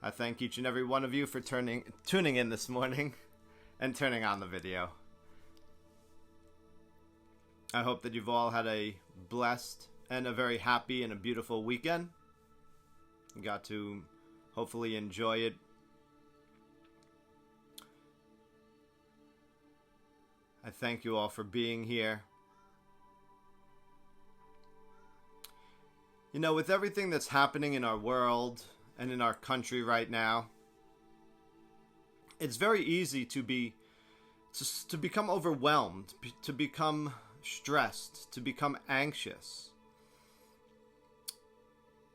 I thank each and every one of you for tuning in this morning and turning on the video. I hope that you've all had a blessed and a very happy and a beautiful weekend. You got to hopefully enjoy it. I thank you all for being here. You know, with everything that's happening in our world and in our country right now, it's very easy to become overwhelmed, to become stressed, to become anxious,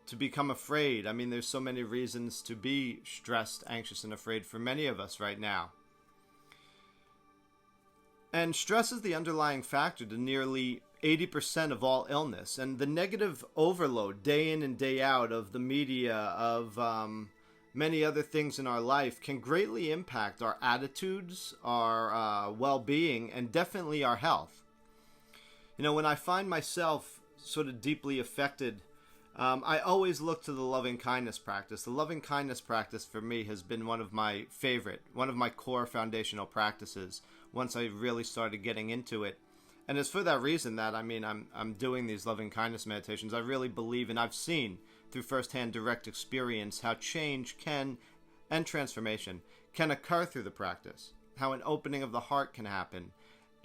to become afraid. I mean, there's so many reasons to be stressed, anxious, and afraid for many of us right now. And stress is the underlying factor to nearly 80% of all illness. And the negative overload day in and day out of the media, of many other things in our life can greatly impact our attitudes, our well-being, and definitely our health. You know, when I find myself sort of deeply affected, I always look to the loving-kindness practice. The loving-kindness practice for me has been one of my core foundational practices once I really started getting into it. And it's for that reason that, I'm doing these loving-kindness meditations. I really believe, and I've seen through firsthand direct experience, how change and transformation can occur through the practice, how an opening of the heart can happen.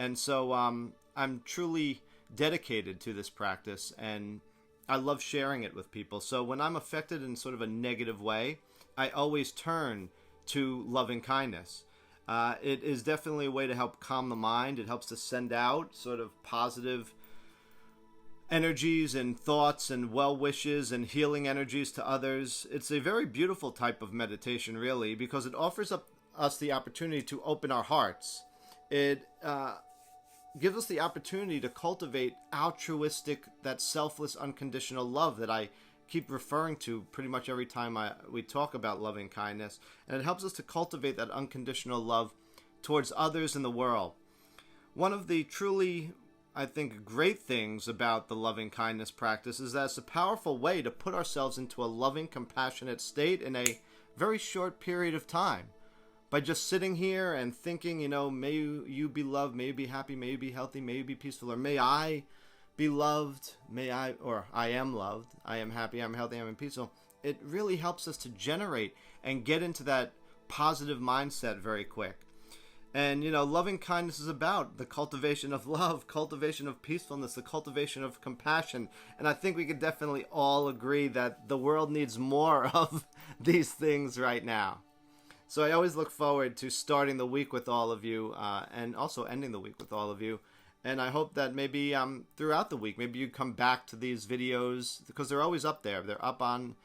And so I'm truly dedicated to this practice, and I love sharing it with people. So when I'm affected in sort of a negative way, I always turn to loving kindness. It is definitely a way to help calm the mind. It helps to send out sort of positive energies and thoughts and well wishes and healing energies to others. It's a very beautiful type of meditation, really, because it offers us the opportunity to open our hearts. It gives us the opportunity to cultivate altruistic, that selfless, unconditional love that I keep referring to pretty much every time we talk about loving kindness. And it helps us to cultivate that unconditional love towards others in the world. One of the truly, I think, great things about the loving kindness practice is that it's a powerful way to put ourselves into a loving, compassionate state in a very short period of time. By just sitting here and thinking, you know, may you be loved, may you be happy, may you be healthy, may you be peaceful, or may I be loved, I am loved, I am happy, I'm healthy, I'm peaceful. It really helps us to generate and get into that positive mindset very quick. And, you know, loving kindness is about the cultivation of love, cultivation of peacefulness, the cultivation of compassion. And I think we could definitely all agree that the world needs more of these things right now. So I always look forward to starting the week with all of you and also ending the week with all of you. And I hope that maybe throughout the week, maybe you come back to these videos, because they're always up there. They're up on,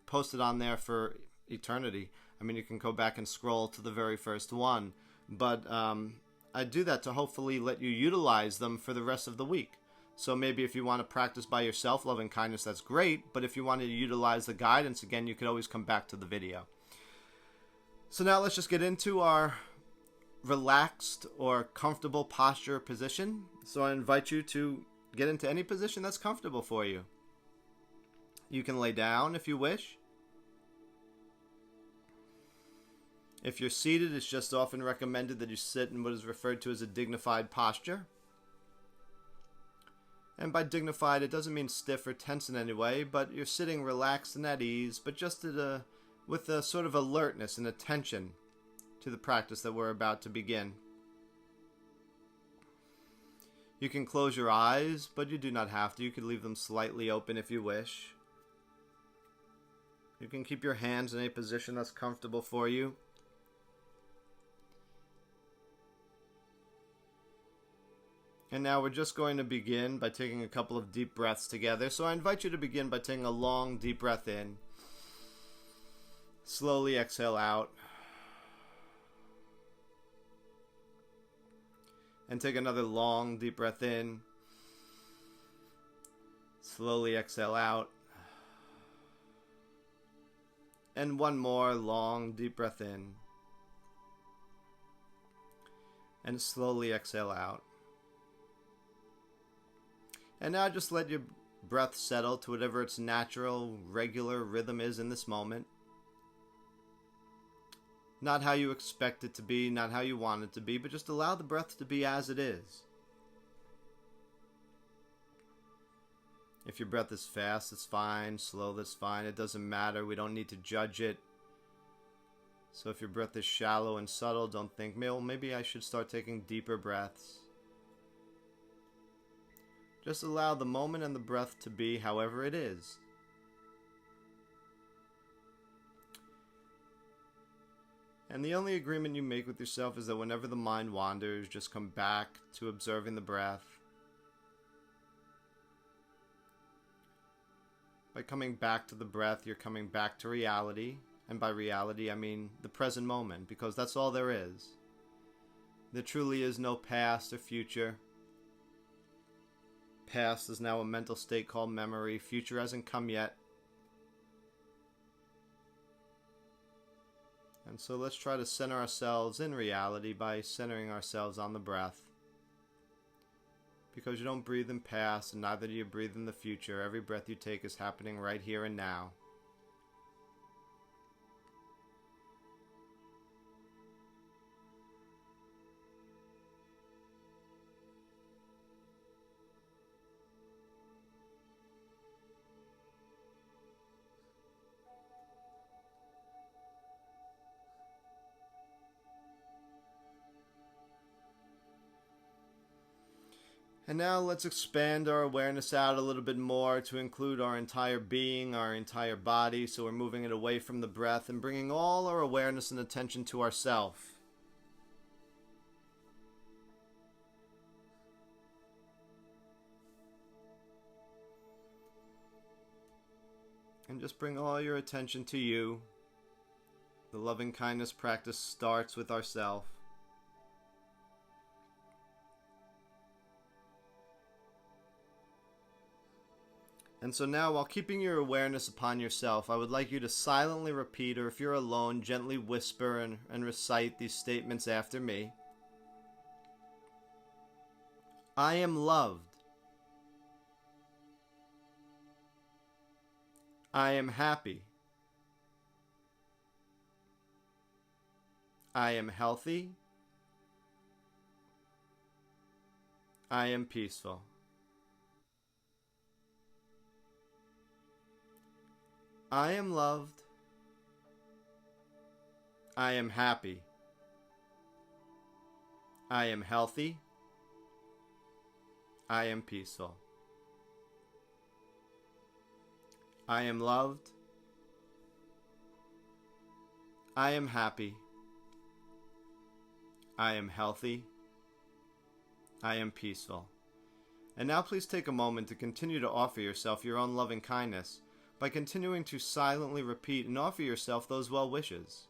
posted on there for eternity. I mean, you can go back and scroll to the very first one. But I do that to hopefully let you utilize them for the rest of the week. So maybe if you want to practice by yourself loving kindness, that's great. But if you want to utilize the guidance, again, you could always come back to the video. So now let's just get into our relaxed or comfortable posture position. So I invite you to get into any position that's comfortable for you. You can lay down if you wish. If you're seated, it's just often recommended that you sit in what is referred to as a dignified posture. And by dignified, it doesn't mean stiff or tense in any way, but you're sitting relaxed and at ease, but just with a sort of alertness and attention to the practice that we're about to begin. You can close your eyes, but you do not have to. You could leave them slightly open if you wish. You can keep your hands in a position that's comfortable for you. And now we're just going to begin by taking a couple of deep breaths together. So I invite you to begin by taking a long, deep breath in. Slowly exhale out. And take another long, deep breath in. Slowly exhale out. And one more long, deep breath in. And slowly exhale out. And now just let your breath settle to whatever its natural, regular rhythm is in this moment. Not how you expect it to be, not how you want it to be, but just allow the breath to be as it is. If your breath is fast, it's fine. Slow, that's fine. It doesn't matter. We don't need to judge it. So if your breath is shallow and subtle, don't think, well, maybe I should start taking deeper breaths. Just allow the moment and the breath to be however it is. And the only agreement you make with yourself is that whenever the mind wanders, just come back to observing the breath. By coming back to the breath, you're coming back to reality. And by reality, I mean the present moment, because that's all there is. There truly is no past or future. Past is now a mental state called memory. Future hasn't come yet. And so let's try to center ourselves in reality by centering ourselves on the breath. Because you don't breathe in past, and neither do you breathe in the future. Every breath you take is happening right here and now. And now let's expand our awareness out a little bit more to include our entire being, our entire body. So we're moving it away from the breath and bringing all our awareness and attention to ourself. And just bring all your attention to you. The loving kindness practice starts with ourself. And so now, while keeping your awareness upon yourself, I would like you to silently repeat, or if you're alone, gently whisper and recite these statements after me. I am loved. I am happy. I am healthy. I am peaceful. I am loved. I am happy. I am healthy. I am peaceful. I am loved. I am happy. I am healthy. I am peaceful. And now please take a moment to continue to offer yourself your own loving kindness by continuing to silently repeat and offer yourself those well wishes.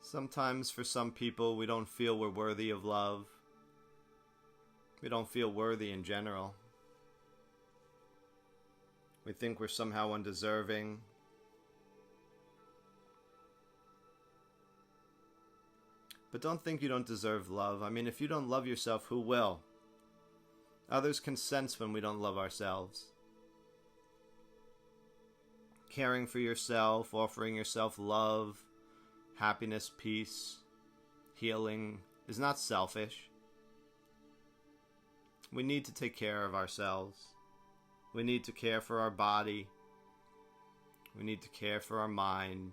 Sometimes for some people we don't feel we're worthy of love. We don't feel worthy in general. We think we're somehow undeserving. But don't think you don't deserve love. I mean, if you don't love yourself, who will? Others can sense when we don't love ourselves. Caring for yourself, offering yourself love, happiness, peace, healing is not selfish. We need to take care of ourselves. We need to care for our body. We need to care for our mind.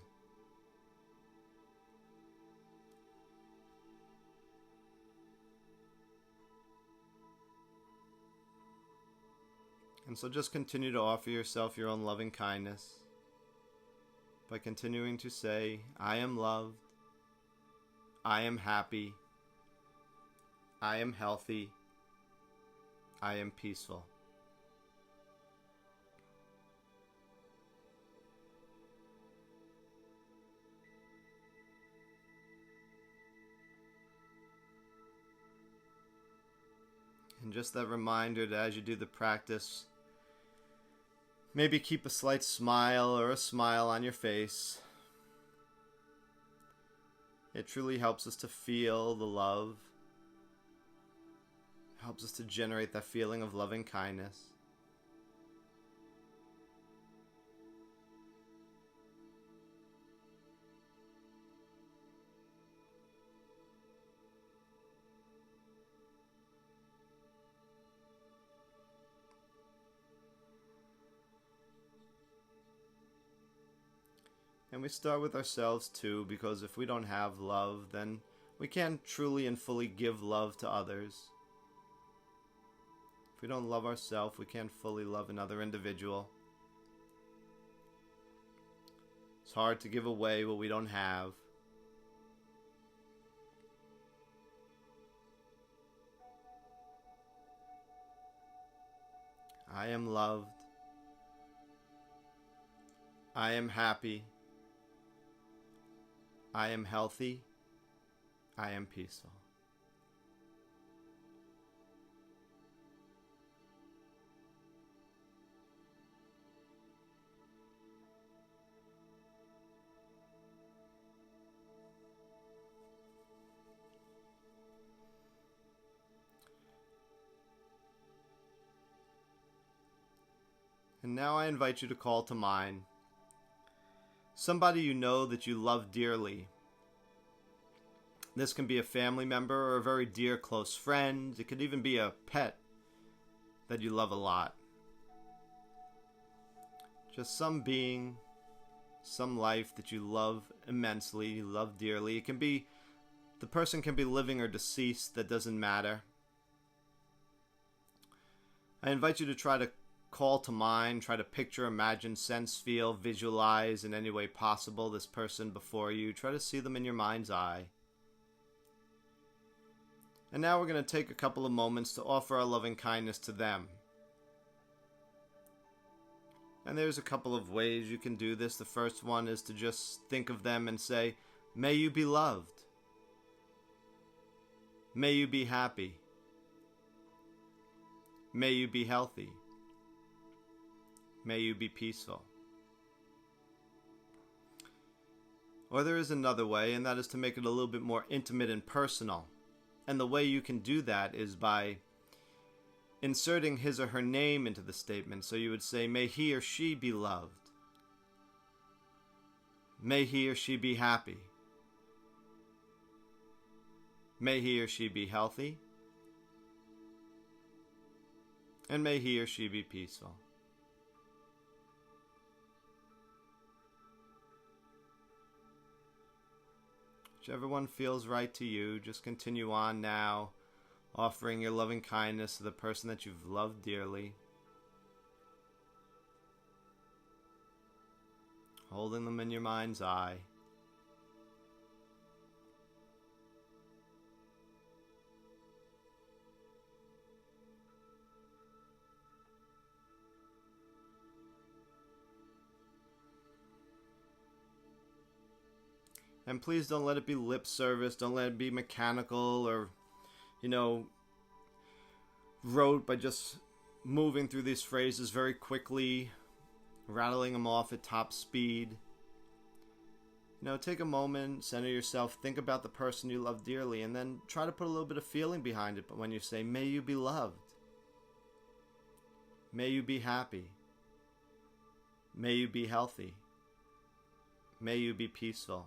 And so just continue to offer yourself your own loving kindness by continuing to say, I am loved. I am happy. I am healthy. I am peaceful. And just that reminder that as you do the practice, maybe keep a slight smile or a smile on your face. It truly helps us to feel the love, helps us to generate that feeling of loving kindness. And we start with ourselves too, because if we don't have love, then we can't truly and fully give love to others. If we don't love ourselves, we can't fully love another individual. It's hard to give away what we don't have. I am loved. I am happy. I am healthy. I am peaceful. And now I invite you to call to mind somebody you know that you love dearly. This can be a family member or a very dear close friend. It could even be a pet that you love a lot. Just some being, some life that you love immensely, you love dearly. It can be, the person can be living or deceased, that doesn't matter. I invite you to try to call to mind, try to picture, imagine, sense, feel, visualize in any way possible this person before you. Try to see them in your mind's eye. And now we're going to take a couple of moments to offer our loving kindness to them. And there's a couple of ways you can do this. The first one is to just think of them and say, may you be loved. May you be happy. May you be healthy. May you be peaceful. Or there is another way, and that is to make it a little bit more intimate and personal. And the way you can do that is by inserting his or her name into the statement. So you would say, may he or she be loved. May he or she be happy. May he or she be healthy. And may he or she be peaceful. Whichever one feels right to you, just continue on now, offering your loving kindness to the person that you've loved dearly. Holding them in your mind's eye. And please don't let it be lip service. Don't let it be mechanical or, rote by just moving through these phrases very quickly, rattling them off at top speed. Take a moment, center yourself, think about the person you love dearly, and then try to put a little bit of feeling behind it. But when you say, may you be loved. May you be happy. May you be healthy. May you be peaceful.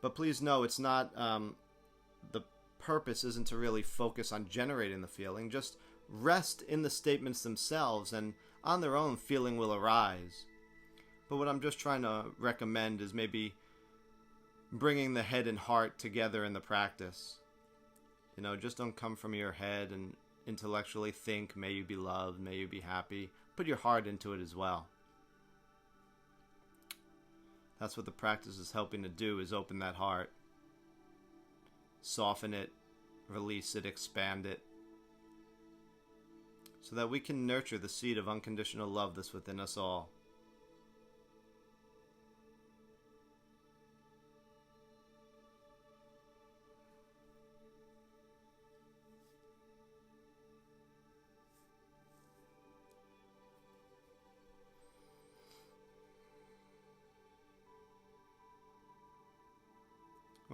But please know it's not, the purpose isn't to really focus on generating the feeling. Just rest in the statements themselves, and on their own, feeling will arise. But what I'm just trying to recommend is maybe bringing the head and heart together in the practice. Just don't come from your head and intellectually think, may you be loved, may you be happy. Put your heart into it as well. That's what the practice is helping to do, is open that heart. Soften it, release it, expand it. So that we can nurture the seed of unconditional love that's within us all.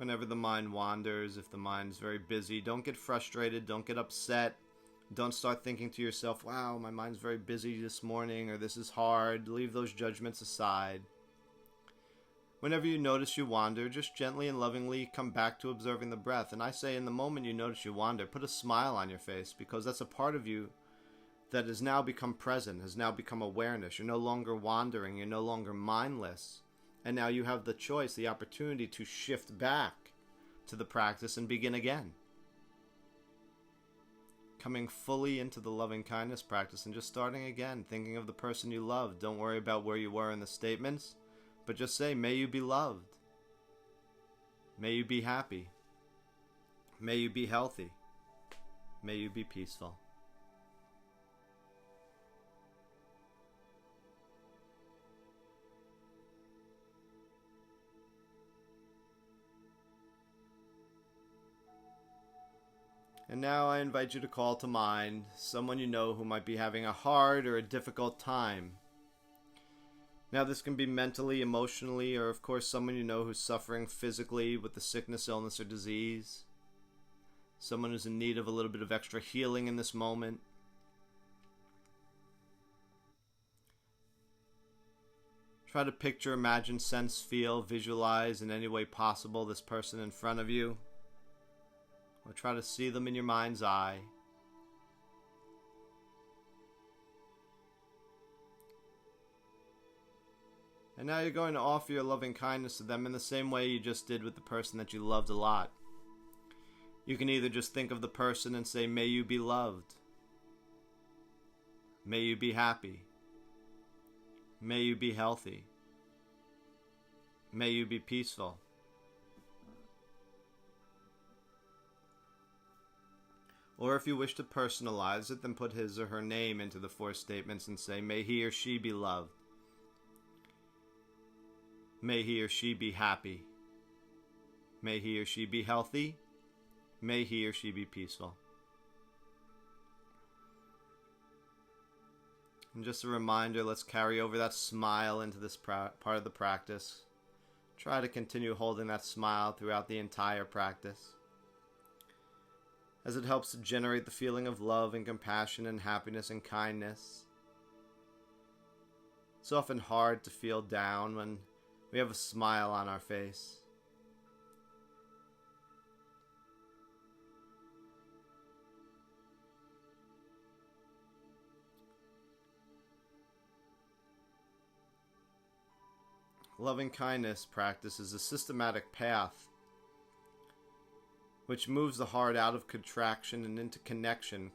Whenever the mind wanders, if the mind's very busy, don't get frustrated, don't get upset. Don't start thinking to yourself, wow, my mind's very busy this morning, or this is hard. Leave those judgments aside. Whenever you notice you wander, just gently and lovingly come back to observing the breath. And I say, in the moment you notice you wander, put a smile on your face, because that's a part of you that has now become present, has now become awareness. You're no longer wandering, you're no longer mindless. And now you have the choice, the opportunity to shift back to the practice and begin again. Coming fully into the loving kindness practice and just starting again, thinking of the person you love. Don't worry about where you were in the statements, but just say, may you be loved. May you be happy. May you be healthy. May you be peaceful. And now I invite you to call to mind someone you know who might be having a hard or a difficult time. Now this can be mentally, emotionally, or of course someone you know who's suffering physically with the sickness, illness, or disease. Someone who's in need of a little bit of extra healing in this moment. Try to picture, imagine, sense, feel, visualize in any way possible this person in front of you. Or try to see them in your mind's eye. And now you're going to offer your loving kindness to them in the same way you just did with the person that you loved a lot. You can either just think of the person and say, may you be loved. May you be happy. May you be healthy. May you be peaceful. Or if you wish to personalize it, then put his or her name into the 4 statements and say, may he or she be loved. May he or she be happy. May he or she be healthy. May he or she be peaceful. And just a reminder, let's carry over that smile into this part of the practice. Try to continue holding that smile throughout the entire practice, as it helps to generate the feeling of love and compassion and happiness and kindness. It's often hard to feel down when we have a smile on our face. Loving kindness practice is a systematic path which moves the heart out of contraction and into connection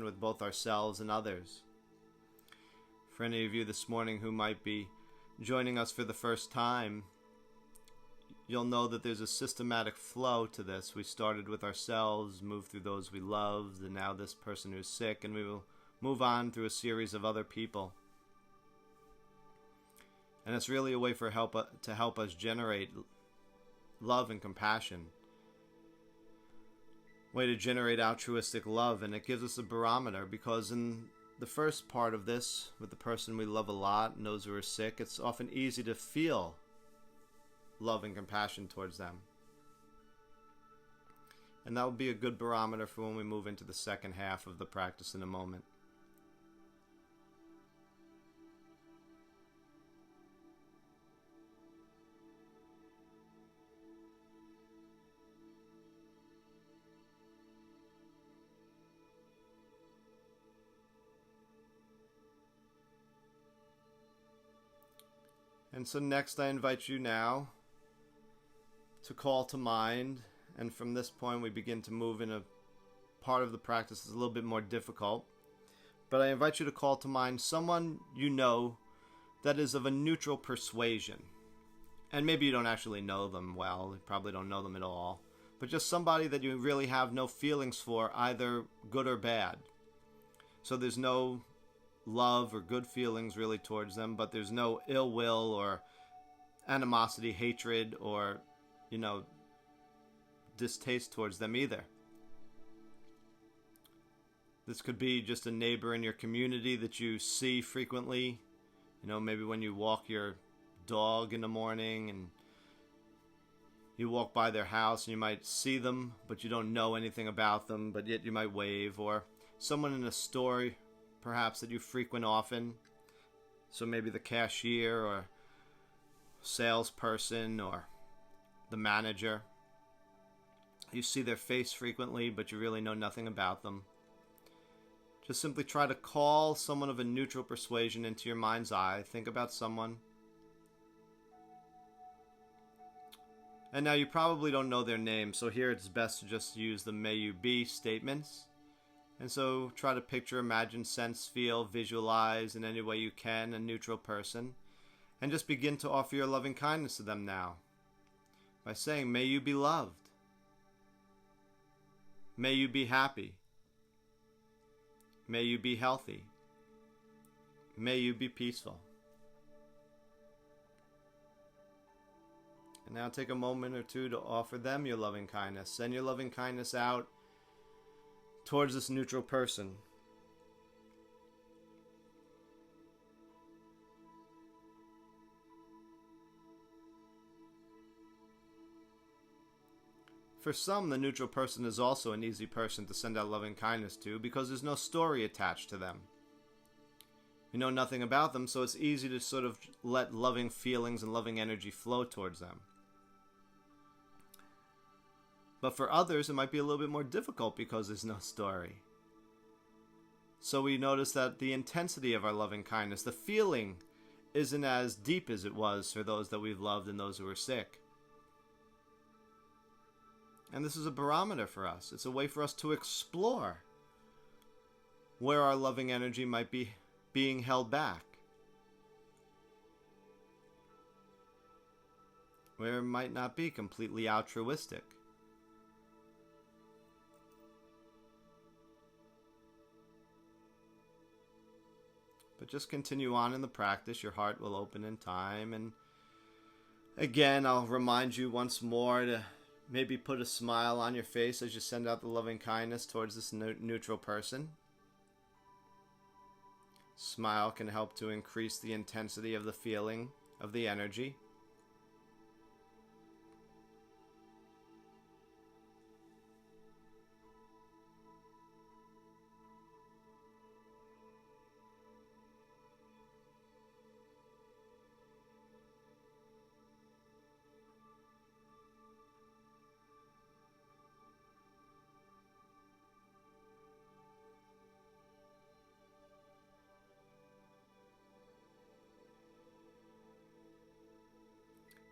with both ourselves and others. For any of you this morning who might be joining us for the first time, you'll know that there's a systematic flow to this. We started with ourselves, moved through those we loved, and now this person who's sick, and we will move on through a series of other people. And it's really a way to help us generate love and compassion. Way to generate altruistic love, and it gives us a barometer, because in the first part of this, with the person we love a lot and those who are sick, it's often easy to feel love and compassion towards them. And that will be a good barometer for when we move into the second half of the practice in a moment. And so next I invite you now to call to mind, and from this point we begin to move in a part of the practice that's a little bit more difficult. But I invite you to call to mind someone you know that is of a neutral persuasion. And maybe you don't actually know them well, you probably don't know them at all, but just somebody that you really have no feelings for, either good or bad. So there's no love or good feelings really towards them, but there's no ill will or animosity, hatred, or, distaste towards them either. This could be just a neighbor in your community that you see frequently, maybe when you walk your dog in the morning, and You walk by their house and you might see them, but you don't know anything about them, but yet you might wave. Or someone in a store, perhaps, that you frequent often. So maybe the cashier or salesperson or the manager. You see their face frequently, but you really know nothing about them. Just simply try to call someone of a neutral persuasion into your mind's eye. Think about someone. And now you probably don't know their name, so here it's best to just use the may you be statements. And so try to picture, imagine, sense, feel, visualize in any way you can a neutral person. And just begin to offer your loving kindness to them now by saying, may you be loved. May you be happy. May you be healthy. May you be peaceful. And now take a moment or two to offer them your loving kindness. Send your loving kindness out towards this neutral person. For some, the neutral person is also an easy person to send out loving kindness to because there's no story attached to them. You know nothing about them, so it's easy to sort of let loving feelings and loving energy flow towards them. But for others, it might be a little bit more difficult because there's no story. So we notice that the intensity of our loving kindness, the feeling, isn't as deep as it was for those that we've loved and those who are sick. And this is a barometer for us. It's a way for us to explore where our loving energy might be being held back. Where it might not be completely altruistic. But just continue on in the practice. Your heart will open in time. And again, I'll remind you once more to maybe put a smile on your face as you send out the loving kindness towards this neutral person. Smile can help to increase the intensity of the feeling, of the energy.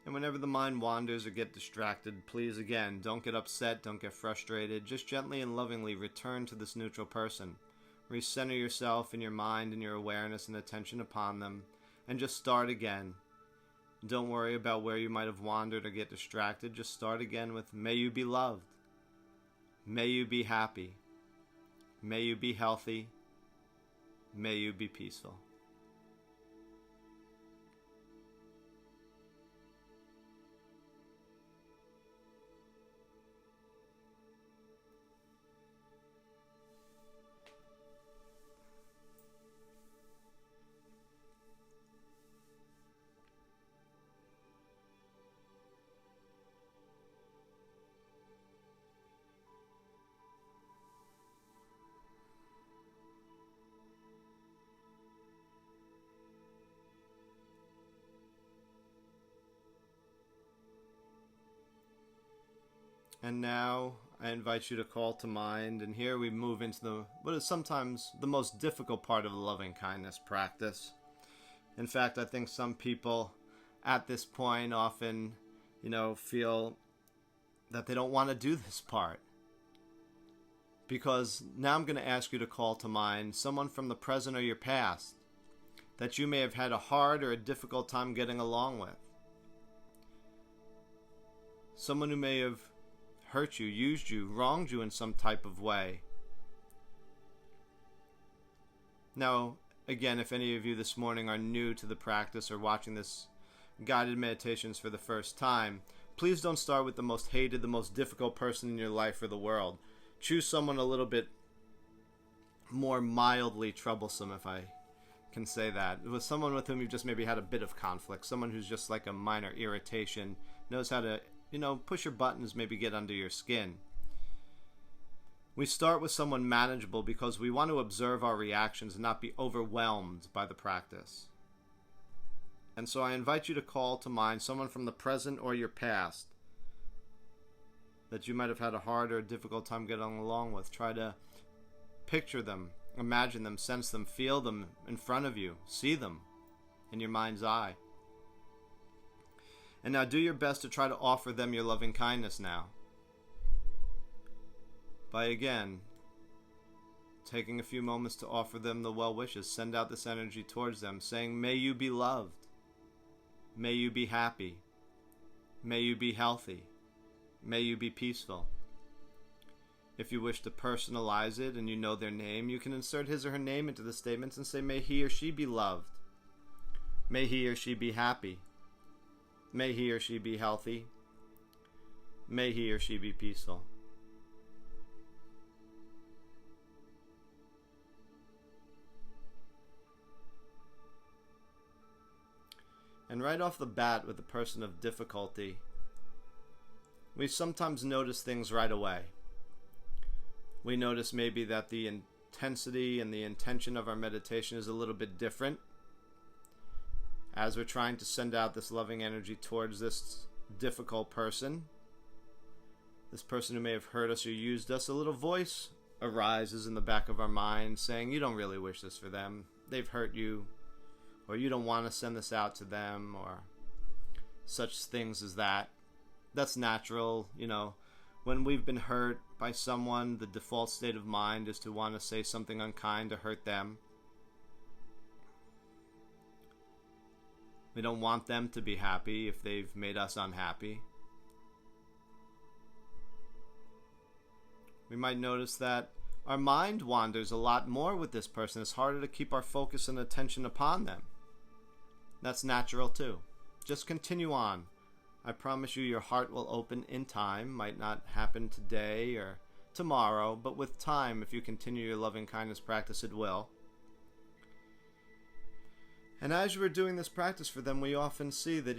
And whenever the mind wanders or get distracted, please again, don't get upset, don't get frustrated. Just gently and lovingly return to this neutral person. Recenter yourself in your mind and your awareness and attention upon them. And just start again. Don't worry about where you might have wandered or get distracted. Just start again with, may you be loved. May you be happy. May you be healthy. May you be peaceful. And now I invite you to call to mind, and here we move into what is sometimes the most difficult part of the loving kindness practice. In fact, I think some people at this point often, feel that they don't want to do this part. Because now I'm going to ask you to call to mind someone from the present or your past that you may have had a hard or a difficult time getting along with. Someone who may have hurt you, used you, wronged you in some type of way. Now, again, if any of you this morning are new to the practice or watching this guided meditations for the first time, please don't start with the most hated, the most difficult person in your life or the world. Choose someone a little bit more mildly troublesome, if I can say that. With someone with whom you've just maybe had a bit of conflict, someone who's just like a minor irritation, knows how to push your buttons, maybe get under your skin. We start with someone manageable because we want to observe our reactions and not be overwhelmed by the practice. And so I invite you to call to mind someone from the present or your past that you might have had a hard or difficult time getting along with. Try to picture them, imagine them, sense them, feel them in front of you, see them in your mind's eye. And now do your best to try to offer them your loving kindness now. By again, taking a few moments to offer them the well wishes, send out this energy towards them, saying, may you be loved. May you be happy. May you be healthy. May you be peaceful. If you wish to personalize it and you know their name, you can insert his or her name into the statements and say, may he or she be loved. May he or she be happy. May he or she be healthy. May he or she be peaceful. And right off the bat with the person of difficulty, we sometimes notice things right away. We notice maybe that the intensity and the intention of our meditation is a little bit different as we're trying to send out this loving energy towards this difficult person, this person who may have hurt us or used us. A little voice arises in the back of our mind saying, you don't really wish this for them. They've hurt you. Or you don't want to send this out to them, or such things as that. That's natural. When we've been hurt by someone, the default state of mind is to want to say something unkind to hurt them. We don't want them to be happy if they've made us unhappy. We might notice that our mind wanders a lot more with this person. It's harder to keep our focus and attention upon them. That's natural too. Just continue on. I promise you your heart will open in time. Might not happen today or tomorrow, but with time, if you continue your loving kindness practice, it will. And as we're doing this practice for them, we often see that,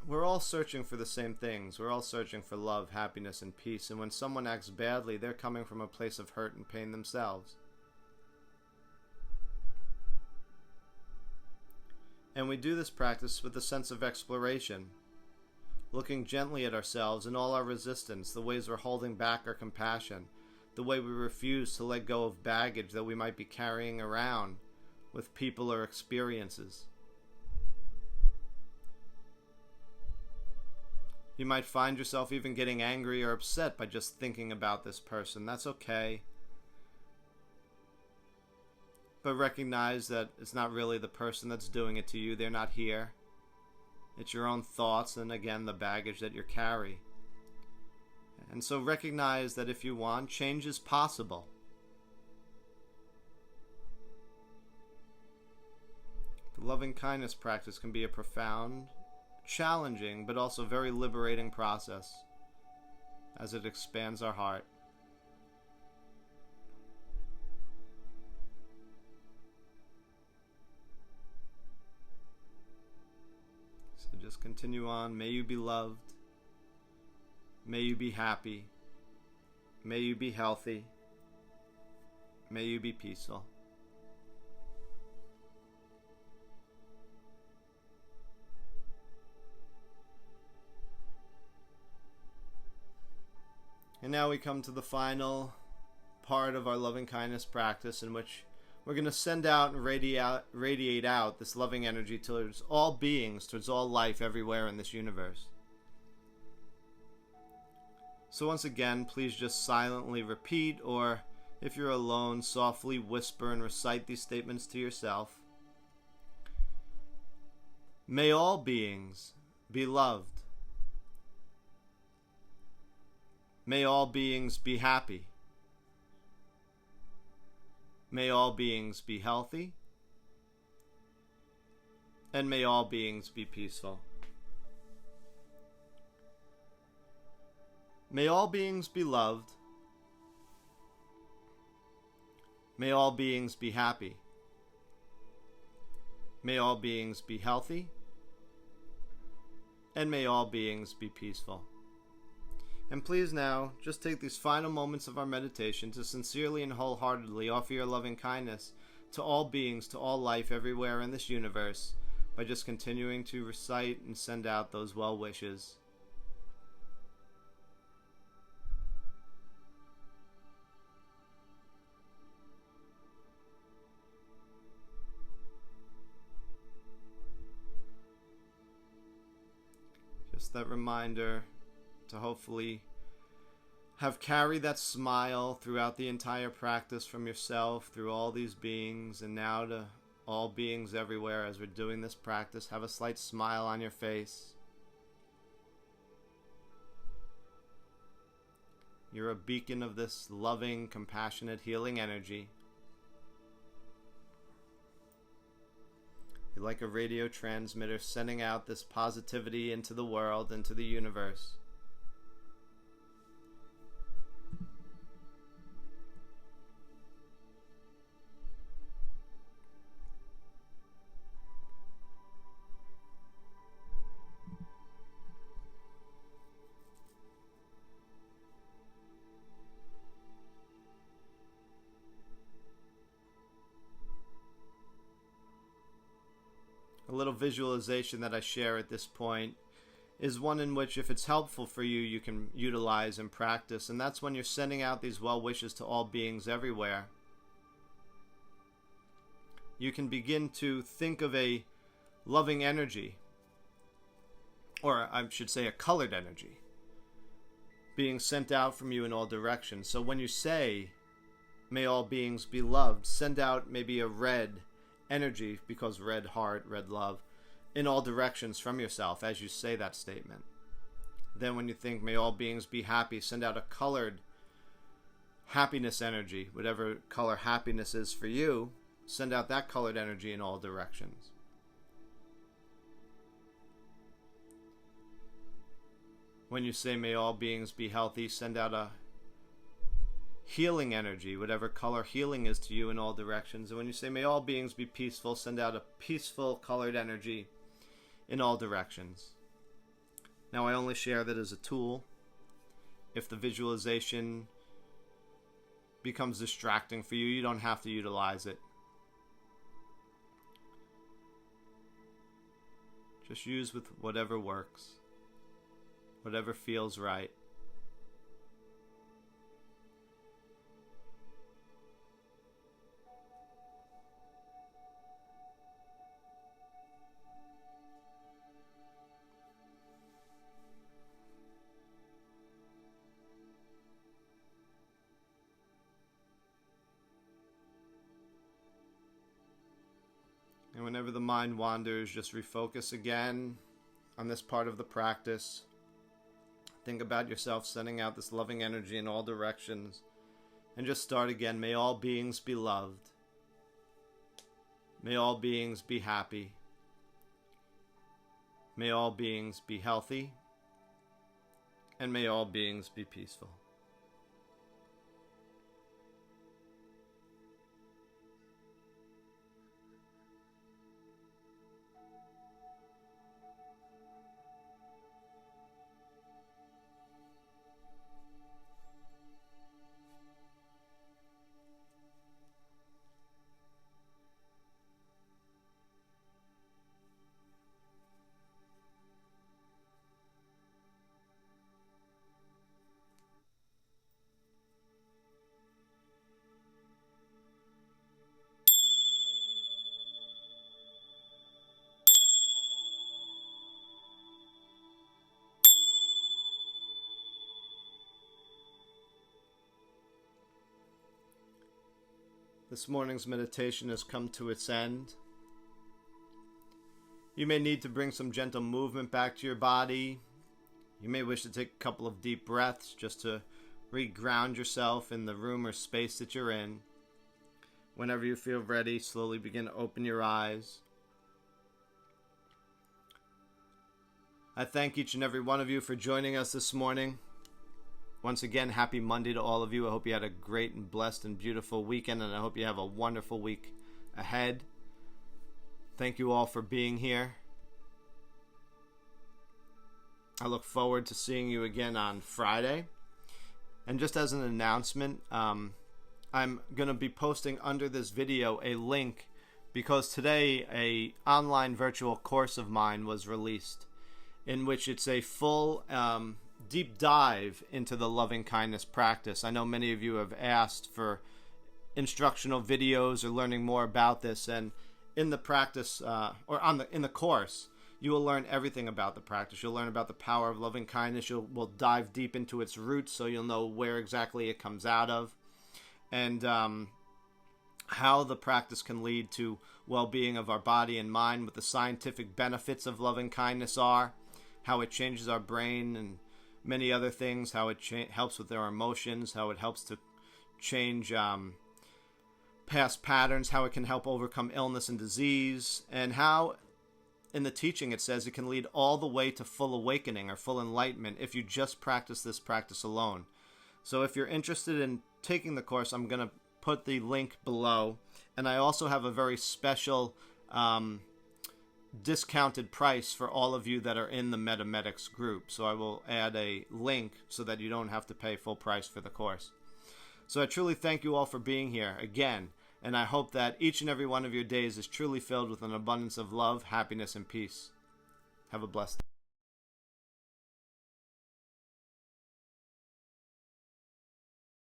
we're all searching for the same things. We're all searching for love, happiness, and peace. And when someone acts badly, they're coming from a place of hurt and pain themselves. And we do this practice with a sense of exploration, looking gently at ourselves and all our resistance, the ways we're holding back our compassion, the way we refuse to let go of baggage that we might be carrying around with people or experiences. You might find yourself even getting angry or upset by just thinking about this person. That's okay. But recognize that it's not really the person that's doing it to you. They're not here. It's your own thoughts and, again, the baggage that you carry. And so recognize that if you want, change is possible. The loving kindness practice can be a profound, challenging, but also very liberating process as it expands our heart. So just continue on. May you be loved. May you be happy. May you be healthy. May you be peaceful. And now we come to the final part of our loving kindness practice, in which we're going to send out and radiate out this loving energy towards all beings, towards all life everywhere in this universe. So once again, please just silently repeat, or if you're alone, softly whisper and recite these statements to yourself. May all beings be loved. May all beings be happy. May all beings be healthy. And may all beings be peaceful. May all beings be loved. May all beings be happy. May all beings be healthy. and may all beings be peaceful. And please now, just take these final moments of our meditation to sincerely and wholeheartedly offer your loving kindness to all beings, to all life everywhere in this universe, by just continuing to recite and send out those well wishes. Just that reminder to hopefully have carried that smile throughout the entire practice from yourself through all these beings, and now to all beings everywhere as we're doing this practice. Have a slight smile on your face. You're a beacon of this loving, compassionate, healing energy. You're like a radio transmitter sending out this positivity into the world, into the universe. A little visualization that I share at this point is one in which, if it's helpful for you, you can utilize and practice. And that's when you're sending out these well wishes to all beings everywhere. You can begin to think of a loving energy, or I should say a colored energy, being sent out from you in all directions. So when you say, may all beings be loved, send out maybe a red energy, because red heart, red love, in all directions from yourself as you say that statement. Then when you think, may all beings be happy, send out a colored happiness energy. Whatever color happiness is for you, send out that colored energy in all directions. When you say, may all beings be healthy, send out a healing energy, whatever color healing is to you, in all directions. And when you say, may all beings be peaceful, send out a peaceful colored energy in all directions. Now, I only share that as a tool. If the visualization becomes distracting for you, you don't have to utilize it. Just use with whatever works, whatever feels right. And whenever the mind wanders, just refocus again on this part of the practice. Think about yourself sending out this loving energy in all directions. And just start again. May all beings be loved. May all beings be happy. May all beings be healthy. And may all beings be peaceful. This morning's meditation has come to its end. You may need to bring some gentle movement back to your body. You may wish to take a couple of deep breaths just to re-ground yourself in the room or space that you're in. Whenever you feel ready, slowly begin to open your eyes. I thank each and every one of you for joining us this morning. Once again, happy Monday to all of you. I hope you had a great and blessed and beautiful weekend, and I hope you have a wonderful week ahead. Thank you all for being here. I look forward to seeing you again on Friday. And just as an announcement, I'm going to be posting under this video a link because today a online virtual course of mine was released in which it's a full deep dive into the loving kindness practice. I know many of you have asked for instructional videos or learning more about this, and in the practice in the course, you will learn everything about the practice. You'll learn about the power of loving kindness. We'll dive deep into its roots so you'll know where exactly it comes out of, and how the practice can lead to well-being of our body and mind, what the scientific benefits of loving kindness are, how it changes our brain and many other things, how it helps with our emotions, how it helps to change past patterns, how it can help overcome illness and disease, and how in the teaching it says it can lead all the way to full awakening or full enlightenment if you just practice this practice alone. So if you're interested in taking the course, I'm going to put the link below, and I also have a very special discounted price for all of you that are in the Metta group. So I will add a link so that you don't have to pay full price for the course. So I truly thank you all for being here again, and I hope that each and every one of your days is truly filled with an abundance of love, happiness, and peace. Have a blessed day.